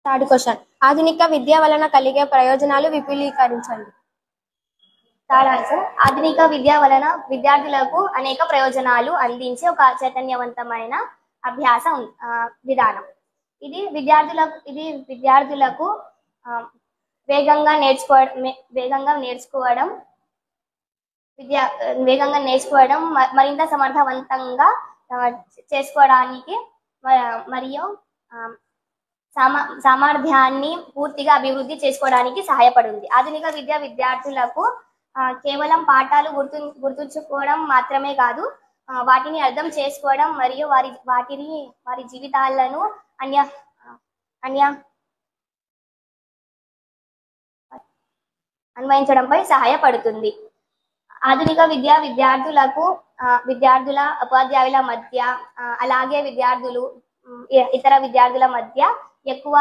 Third question, ఆధునిక విద్య వలన కలిగే ప్రయోజనాలు విపులీకరించండి. థర్డ్ ఆన్సర్, ఆధునిక విద్య వలన విద్యార్థులకు అనేక ప్రయోజనాలు అందించే ఒక చైతన్యవంతమైన అభ్యాస విధానం. ఇది విద్యార్థులకు వేగంగా నేర్చుకోవడం మరింత సమర్థవంతంగా చేసుకోవడానికి మరియు సామర్థ్యాన్ని పూర్తిగా అభివృద్ధి చేసుకోవడానికి సహాయపడుతుంది. ఆధునిక విద్య విద్యార్థులకు కేవలం పాఠాలు గుర్తుంచుకోవడం మాత్రమే కాదు, వాటిని అర్థం చేసుకోవడం మరియు వారి జీవితాలను అన్వయించడంపై సహాయపడుతుంది. ఆధునిక విద్య విద్యార్థుల ఉపాధ్యాయుల మధ్య అలాగే ఇతర విద్యార్థుల మధ్య ఎక్కువ